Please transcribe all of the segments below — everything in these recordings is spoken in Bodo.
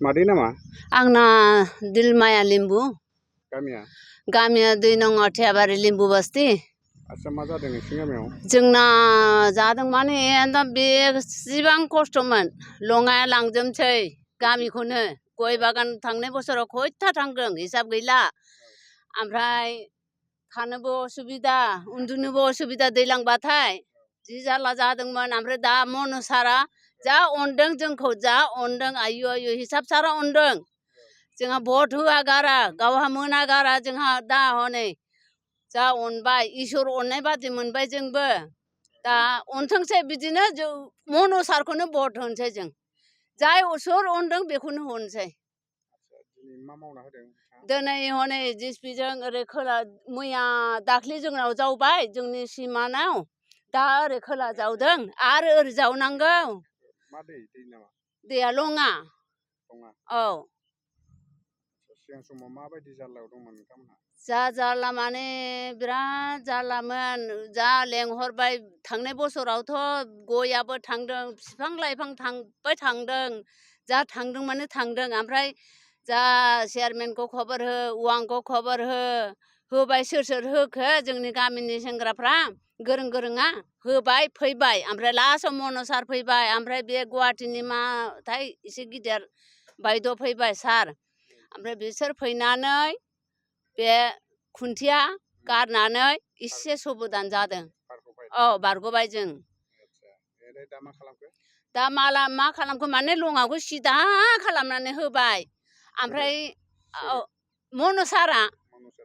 मादै नामा? आंना दिलमाया लिम्बु। गामिया? गामिया 2 नं अथियाबारि लिम्बु बस्ति। आच्छा मा जादों नोंसिनि गामियाव? जोंना जादों माने दा बेसेबां खस्थ'मोन लङाया लांजोबसै गामिखौनो गय बागान थांनाय बोसोराव खयथा थांदों हिसाब गैला। ओमफ्राय थानोबो असुबिदा उन्दुनोबो असुबिदा दैलांबाथाय जि जारला जादोंमोन। ओमफ्राय दा मनसारा जा अनदों जोंखौ जा अनदों आयु आयु हिसाब सारा अनदों। जोंहा भट होआ गारा गावहा मोना गारा जोंहा दा हनै जा अनबाय इसोर अननाय बादि मोनबाय जोंबो। दा अनथोंसै बिदिनो जों मनसारखौनो भट होनोसै जों। जाय सोर अनदों बेखौनो होनोसै। दिनै मा मावना होदों? दिनै हनै जिसपिजों ओरै खोला मैया दाख्लि जोंनाव जावबाय जोंनि सिमानाव दा ओरै खोला जावदों आरो ओरै जावनांगौ। मा दै नामा? दैया लङा। औ। सिगां समाव माबायदि जारलायाव दंमोन नोंथांमोनहा? जा जारला माने बिराद जारलामोन जा लेंहरबाय थांनाय बोसोरावथ' गयाबो थांदों बिफां लाइफां थांबाय थांदों जा थांदों माने थांदों। ओमफ्राय जा चेयारमेनखौ खबर हो वांखौ खबर होबाय सोर होखो जोंनि गामिनि सेंग्राफ्रा गोरों गोरोङा होबाय फैबाय। ओमफ्राय लास्टआव मनसार फैबाय। ओमफ्राय बे गुवाहाटीनि माथाय एसे गिदिर बायद' फैबाय सार। ओमफ्राय बिसोर फैनानै बे खुन्थिया गारनानै एसे सबदान जादों। औ बारग'बाय जों। दा मा खालामखो? दा मा खालामखो माने लङाखौ सिदा खालामनानै होबाय। ओमफ्राय मनसारा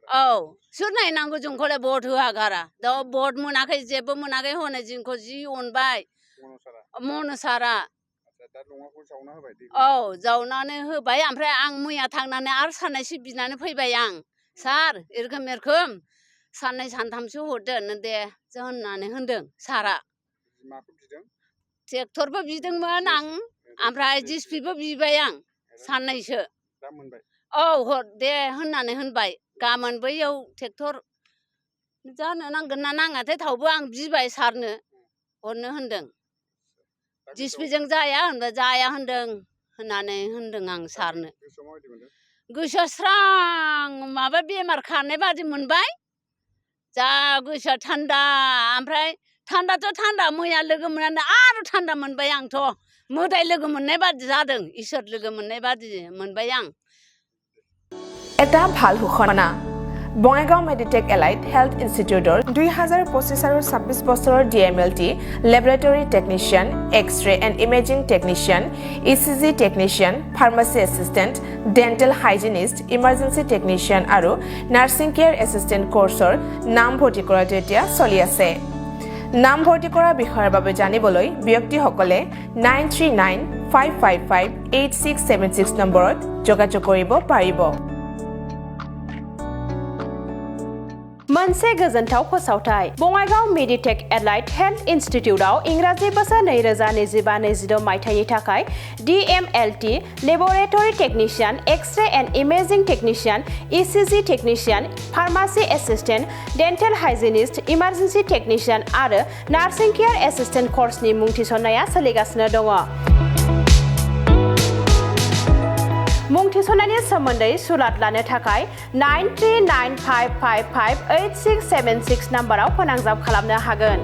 औ सोर नायनांगौ जोंखौलाय भट होआ गारा दा भट मोनाखै जेबो मोनाखै हनै जोंखौ जि अनबाय मनसारा। औ जावनानै होबाय। ओमफ्राय आं मैया थांनानै आरो साननैसो बिनानै फैबाय आं सार एरखोम साननै सानथामसो हरदो दे जों होननानै होनदों सारा। माखौ बिदों? ट्रेक्टरबो बिदोंमोन आं ओमफ्राय जिसपिबो बिबाय आं साननैसो। दा मोनबाय? औ हर दे होननानै होनबाय गाबोन बैयाव ट्रेक्टर जानो नांगोन ना नाङाथाय थावबो आं बिबाय सारनो हरनो होनदों। जिसपिजों जाया होनबा जाया होननानै होनदों आं सारनो। गोसोआ स्रां माबा बेमार खारनाय बादि मोनबाय जा गोसोआ थान्दा। ओमफ्राय थान्दाथ' थान्दा मैया लोगो मोननानै आरो थान्दा मोनबाय आंथ' मोदाय लोगो मोननाय बादि जादों इसोर लोगो मोननाय बादि मोनबाय आं। এটা ভাল ঘোষণা বঙাইগাঁও মেডিটেক এলাইট হেল্থ ইনষ্টিটিউটৰ 2025 আৰু 26 বছৰৰ DMLT laboratory technician X-ray and imaging technician ECG technician pharmacy assistant dental hygienist emergency technician আৰু নাৰ্ছিং কেয়াৰ এছিষ্টেণ্ট কোৰ্চৰ নাম ভৰ্তি কৰাটো এতিয়া চলি আছে। নাম ভৰ্তি কৰা বিষয়ৰ বাবে জানিবলৈ ব্যক্তিসকলে 9395558676 নম্বৰত যোগাযোগ কৰিব পাৰিব। मोनसे गोजोनथाव फोसावथाय बङाइगाव मेडिटेक एलाइट हेल्थ इन्स्टिट्यूटआव इंराजि बोसोर 2025-26 मायथाइनि थाखाय DMLT laboratory technician X-ray and imaging technician ECG technician pharmacy assistant dental hygienist emergency technician आरो नार्सिं केयार एसिस्टेंट कोर्सनि मुं थिसननाया सोलिगासिनो दङ। मुं थिसननायनि सोमोन्दै सुलाद लानो थाखाय 9395558676 नाम्बाराव फोनांजाब खालामनो हागोन।